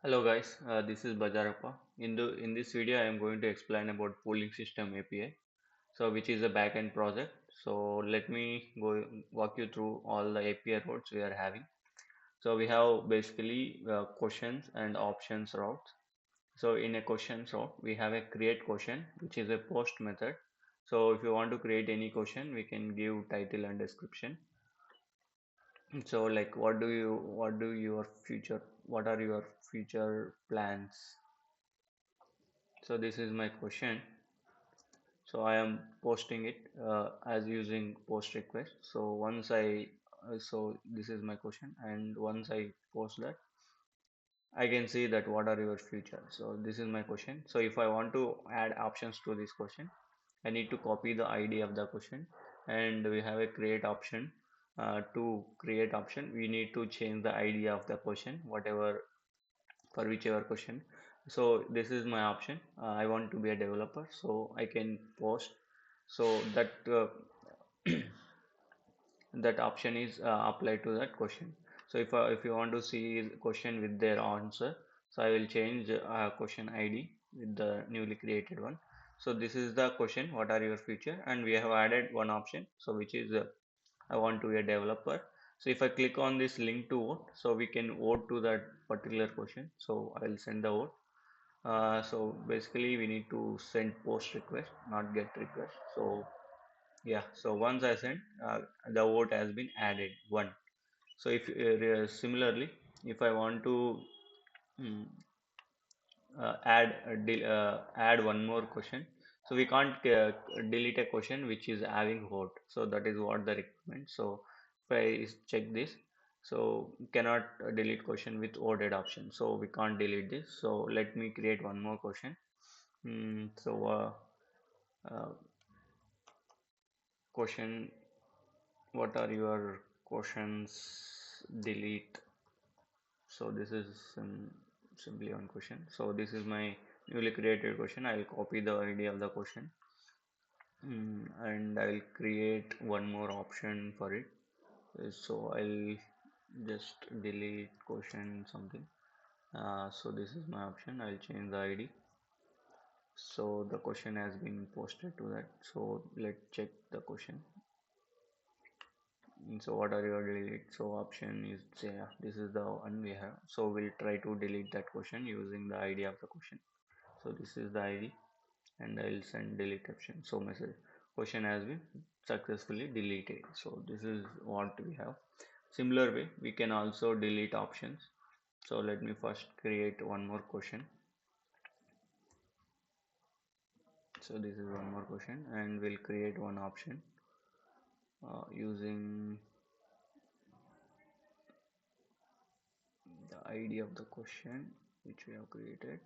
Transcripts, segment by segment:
Hello guys, this is Bajarappa. In this video, I am going to explain about pooling system API, so which is a backend project. So let me go walk you through all the API routes we are having. So we have basically questions and options routes. So in a questions route, we have a create question, which is a post method. So if you want to create any question, we can give title and description. So like, what are your future plans? So this is my question. So I am posting it as using post request. So so this is my question, and once I post that, I can see that what are your future. So this is my question. So if I want to add options to this question, I need to copy the ID of the question, and we have a create option. To create option, we need to change the ID of the question, whatever for whichever question. So this is my option. I want to be a developer, so I can post. So that option is applied to that question. So if you want to see the question with their answer, so I will change question ID with the newly created one. So this is the question, what are your future, and we have added one option, so which is I want to be a developer. So if I click on this link to vote, so we can vote to that particular question. So I will send the vote. So basically we need to send post request, not get request. So yeah, so once I send, the vote has been added one. So if similarly, if I want to mm, add one more question, so we can't delete a question which is having vote. So that is what the requirement. So if I check this, so cannot delete question with voted option. So we can't delete this. So let me create one more question. Uh, question, what are your questions? Delete. So this is simply one question. So this is my newly created question. I will copy the ID of the question, and I will create one more option for it. So I'll just delete question something. So this is my option. I'll change the ID. So the question has been posted to that. So let's check the question. So what are your delete? So option is, yeah, this is the one we have. So we'll try to delete that question using the ID of the question. So this is the ID, and I'll send delete option. So message question has been successfully deleted. So this is what we have. Similar way, we can also delete options. So let me first create one more question. So this is one more question, and we'll create one option using the ID of the question which we have created.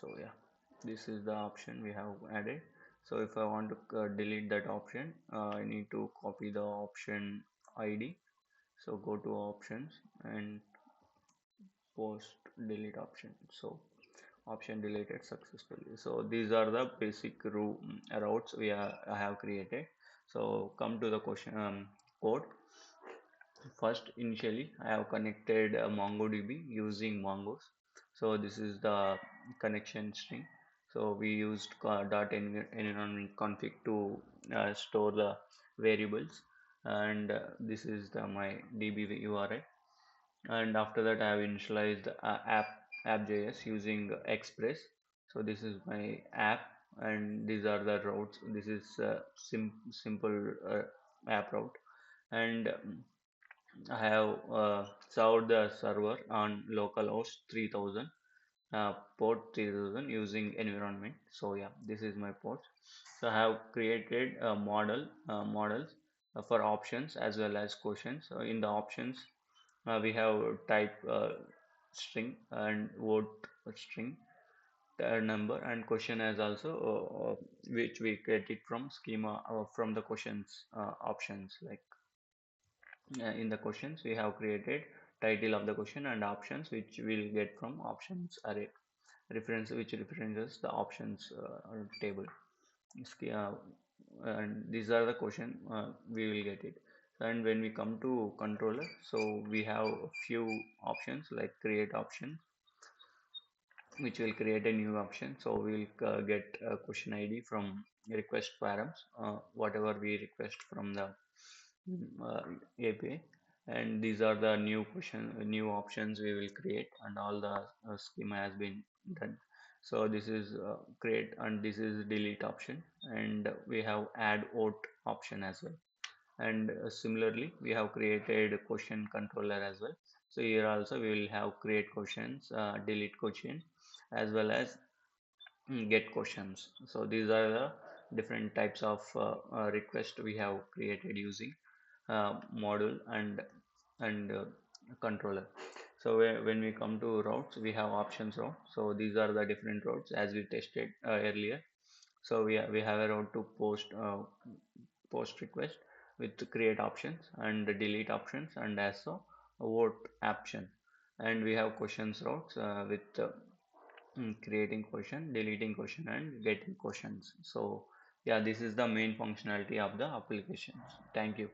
So yeah, this is the option we have added. So if I want to delete that option, I need to copy the option ID. So go to options and post delete option. So option deleted successfully. So these are the basic routes I have created. So come to the question code. First, initially I have connected MongoDB using Mongoose. So this is the connection string. So we used environment config to store the variables, and this is my DB URI. And after that, I have initialized app.js using Express. So this is my app, and these are the routes. This is simple app route, and I have served the server on localhost 3000, port 3000 using environment. So yeah, this is my port. So I have created a models for options as well as questions. So in the options, we have type string and vote string number, and question as also which we get it from schema from the questions options. Like in the questions, we have created title of the question and options which we'll get from options array reference, which references the options table. uh, and these are the question we will get it. And when we come to controller, so we have a few options like create option, which will create a new option. So we will get a question ID from request params, whatever we request from the API. And these are the new options we will create, and all the schema has been done. So this is create, and this is delete option, and we have add out option as well. And similarly, we have created question controller as well. So here also we will have create questions, delete question, as well as get questions. So these are the different types of request we have created using module and controller. So when we come to routes, we have options route. So these are the different routes as we tested earlier. So we have a route to post request with create options and delete options, and also vote option. And we have questions routes with creating question, deleting question, and getting questions. So yeah, this is the main functionality of the applications. Thank you.